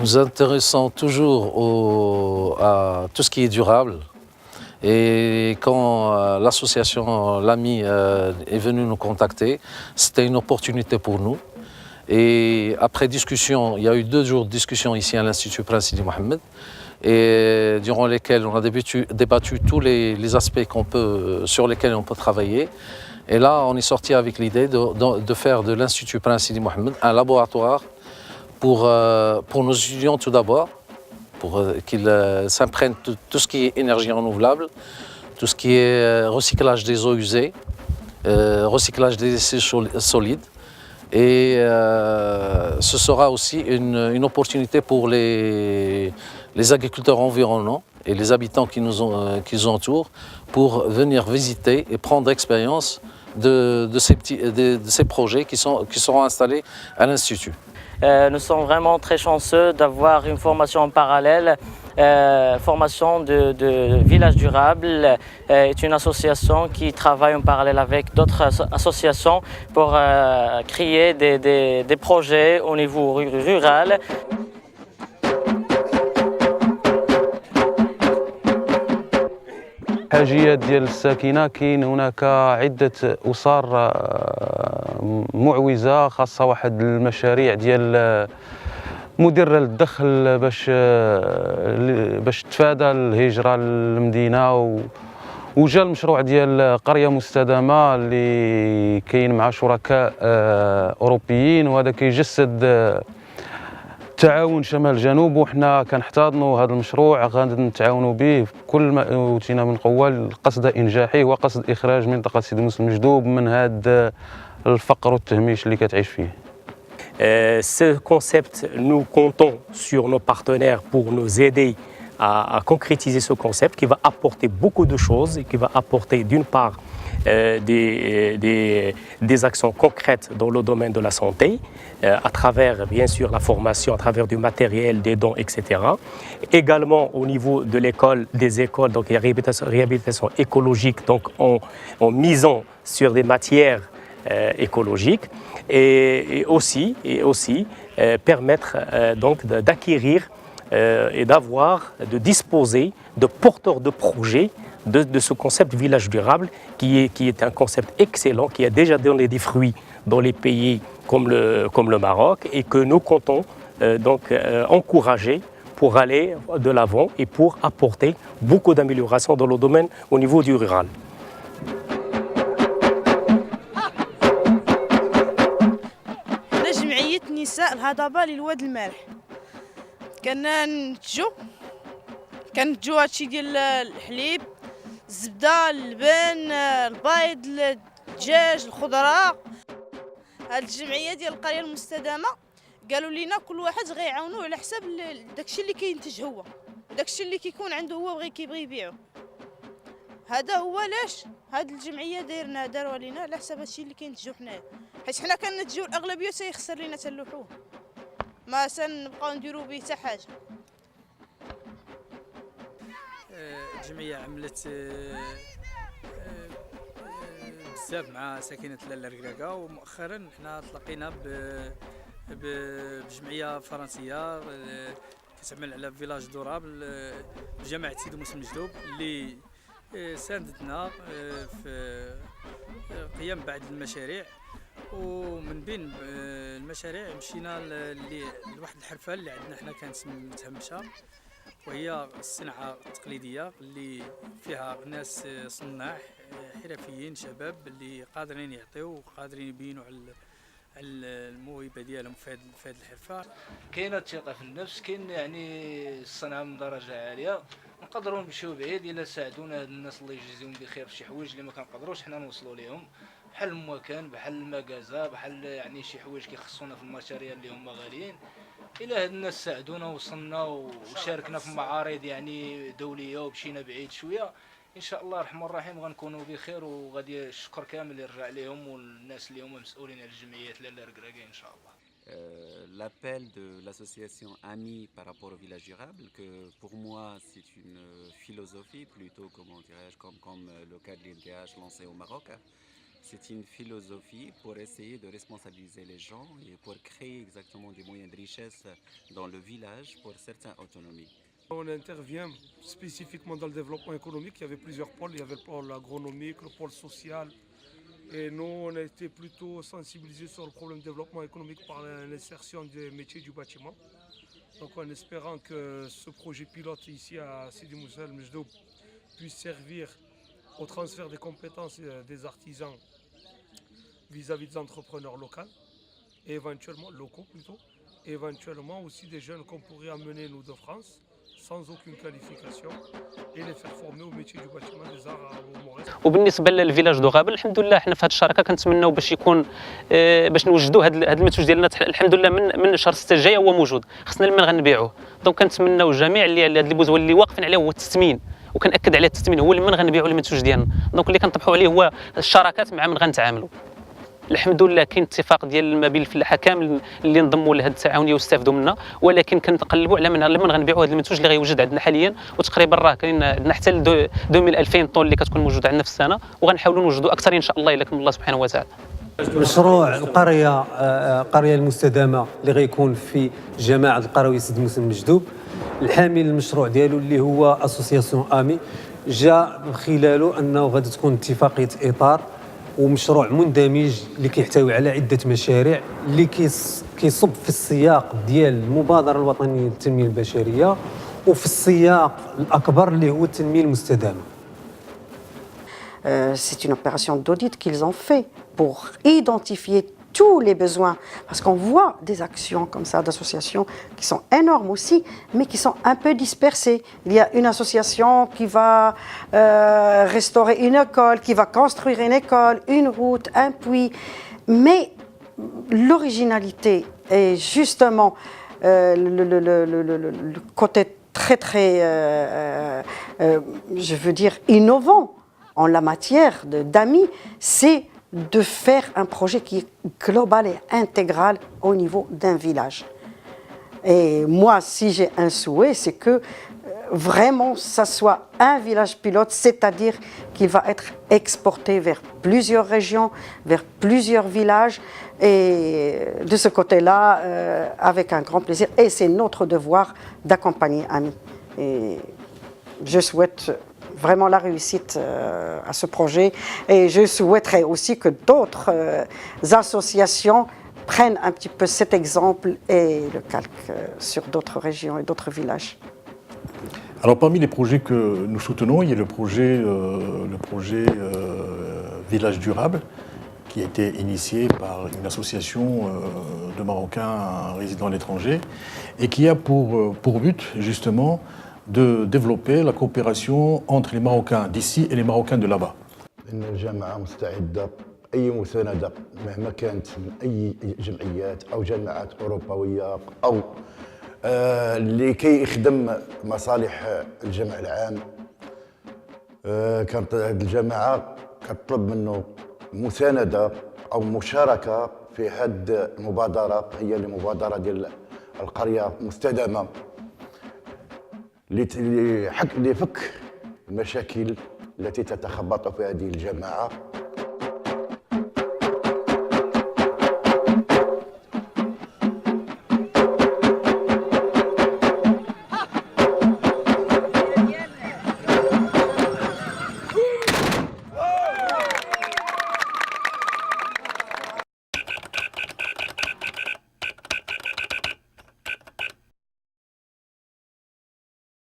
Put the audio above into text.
nous intéressons toujours à tout ce qui est durable. Et quand l'association L'Ami est venue nous contacter, c'était une opportunité pour nous. Et après discussion, il y a eu 2 jours de discussion ici à l'Institut Prince Sidi Mohammed, et durant lesquels on a débattu tous les aspects sur lesquels on peut travailler. Et là, on est sorti avec l'idée de faire de l'Institut Prince Sidi Mohammed un laboratoire pour nos étudiants tout d'abord, pour qu'ils s'imprègnent de tout ce qui est énergie renouvelable, tout ce qui est recyclage des eaux usées, recyclage des déchets solides. Et ce sera aussi une opportunité pour les agriculteurs environnants et les habitants qui nous entourent pour venir visiter et prendre expérience de ces projets qui seront installés à l'Institut. Nous sommes vraiment très chanceux d'avoir une formation en parallèle. Formation de Village Durable est une association qui travaille en parallèle avec d'autres associations pour créer des projets au niveau rural. حاجيات ديال الساكنة كاين هناك عدة أسر معوزة، خاصة واحد المشاريع ديال مدرة للدخل باش تفادى الهجرة للمدينة، وجا المشروع ديال قرية مستدامة اللي كاين مع شركاء أوروبيين، وهذا كيجسد تعاون شمال جنوب، وحنا كنحتضنوا هذا المشروع غادي نتعاونوا به بكل ما اوتينا من قوه لقصد انجاحه وقصد اخراج منطقه سيدي موسى المجذوب من هذا الفقر والتهميش اللي كتعيش فيه. Ce concept, nous comptons sur nos partenaires pour nous aider à concrétiser ce concept qui va apporter beaucoup de choses et qui va apporter d'une part des actions concrètes dans le domaine de la santé, à travers bien sûr la formation, à travers du matériel, des dons, etc. Également au niveau de l'école, des écoles, donc il y a réhabilitation écologique, donc en misant sur des matières écologiques et aussi permettre donc d'acquérir et de disposer de porteurs de projets de ce concept village durable qui est un concept excellent, qui a déjà donné des fruits dans les pays comme le Maroc et que nous comptons encourager pour aller de l'avant et pour apporter beaucoup d'améliorations dans le domaine au niveau du rural. جمعية نساء الهضبة للواد المالح كننتجو هادشي ديال الحليب، الزبدة، اللبن، البيض، الدجاج، الخضرة. هاد الجمعية ديال القرية المستدامة قالوا لينا كل واحد غيعاونوه على حساب داكشي اللي كينتج هو، داكشي اللي كيكون عنده هو كيبغي يبيعو. هذا هو علاش هاد الجمعية داروها لينا على حساب هادشي اللي كينتجو حنايا، حيت حنا كننتجو الأغلبية تيخسر لينا تلوحوه، ما سنبقاو نديرو به حتى حاجة. الجمعية عملت بزاف مع ساكنة لالا ركراكا، ومؤخرا حنا تلاقينا بجمعية فرنسية كتعمل على فيلاج دورابل بجامعة سيدي موسى المجذوب اللي ساندتنا في قيام بعض المشاريع، ومن بين المشاريع مشينا لواحد الحرفة اللي عندنا حنا كانت متهمشة، وهي الصناعة التقليدية اللي فيها ناس صناع حرفيين شباب اللي قادرين يعطيو وقادرين يبينوا على الموهبة ديالهم في هذه الحرفة. كاينه الثقة في النفس، كاين يعني الصنعة من درجة عالية، نقدروا نمشيو بعيد الا ساعدونا هاد الناس الله يجزيهم بخير في شي حوايج اللي ما كنقدروش حنا نوصلوا ليهم، بحال المكان، بحال المكازا، بحال يعني شي حوايج كيخصونا في الماتيريال اللي هما غاليين. الى هاد الناس ساعدونا ووصلنا وشاركنا في معارض يعني دوليه ومشينا بعيد شويه، ان شاء الله الرحمن الرحيم غنكونوا بخير، وغادي الشكر كامل يرجع لهم والناس اللي هما مسؤولين على الجمعيات لالا ركراكي ان شاء الله. L'appel de l'association AMI par rapport au village durable, que pour moi c'est une philosophie plutôt, comment dirais-je, comme le cas de l'INTH lancé au Maroc, C'est une philosophie pour essayer de responsabiliser les gens et pour créer exactement des moyens de richesse dans le village pour certaines autonomies. On intervient spécifiquement dans le développement économique. Il y avait plusieurs pôles. Il y avait le pôle agronomique, le pôle social. Et nous, on a été plutôt sensibilisés sur le problème de développement économique par l'insertion des métiers du bâtiment. Donc en espérant que ce projet pilote ici à Sidi Moussa El Mejdoub puisse servir au transfert des compétences des artisans vis-à-vis des entrepreneurs locaux, et locaux plutôt, et éventuellement aussi des jeunes qu'on pourrait amener nous de France sans aucune qualification et les faire former au métier du bâtiment des arts au Maurice. وبالنسبه للفيلاج دو غابل الحمد لله حنا في هذه الشراكه كنتمناو باش يكون باش نوجدوا هذا المنتوج ديالنا الحمد لله من شهر 6 الجاي هو موجود، خصنا لمن غنبيعوه. دونك كنتمناو الجميع اللي هذا البوزوان اللي واقفين عليه هو التثمين، وكنأكد عليه التثمين هو اللي من غنبيعوا المنتوج ديالنا. دونك اللي كنطبحوا عليه هو الشراكات مع من غنتعاملوا. الحمد لله كاين اتفاق ديال ما بين الفلاحه كامل اللي انضموا لهذه التعاونيه واستافدوا منها، ولكن كنقلبوا على من غنبيعوا هذا المنتوج اللي غيوجد عندنا حاليا، وتقريبا راه كاين عندنا حتى 2000 طن اللي كتكون موجوده عندنا في السنه، وغنحاولوا نوجدوا اكثر ان شاء الله الا كرم الله سبحانه وتعالى. مشروع القرية المستدامة اللي غيكون في جماعة القروي سيدي موسى المجدوب، الحامل المشروع ديالو اللي هو اسوسياسيون امي، جاء من خلاله انه غادي تكون اتفاقية اطار ومشروع مندمج اللي كيحتوي على عدة مشاريع اللي كيصب في السياق ديال المبادرة الوطنية للتنمية البشرية وفي السياق الأكبر اللي هو التنمية المستدامة. C'est une opération d'audit qu'ils ont fait pour identifier tous les besoins. Parce qu'on voit des actions comme ça d'associations qui sont énormes aussi, mais qui sont un peu dispersées. Il y a une association qui va restaurer une école, qui va construire une école, une route, un puits. Mais l'originalité et justement le côté très, je veux dire, innovant en la matière d'amis, c'est de faire un projet qui est global et intégral au niveau d'un village. Et moi, si j'ai un souhait, c'est que vraiment ça soit un village pilote, c'est-à-dire qu'il va être exporté vers plusieurs régions, vers plusieurs villages. Et de ce côté-là, avec un grand plaisir. Et c'est notre devoir d'accompagner Ami. Et je souhaite vraiment la réussite à ce projet. Et je souhaiterais aussi que d'autres associations prennent un petit peu cet exemple et le calquent sur d'autres régions et d'autres villages. Alors parmi les projets que nous soutenons, il y a le projet Village Durable qui a été initié par une association de Marocains résidant à l'étranger et qui a pour but justement de développer la coopération entre les Marocains d'ici et les Marocains de là-bas. الجامعة مستعدة أي مساندة مهما كانت من أي جمعيات أو جامعات أوروبية أو لكي يخدم مصالح الجمع العام. كانت هذه الجامعة كتطلب منه مساندة أو مشاركة في هذه المبادرة، هي المبادرة ديال القرية مستدامة لفك المشاكل التي تتخبط في هذه الجماعة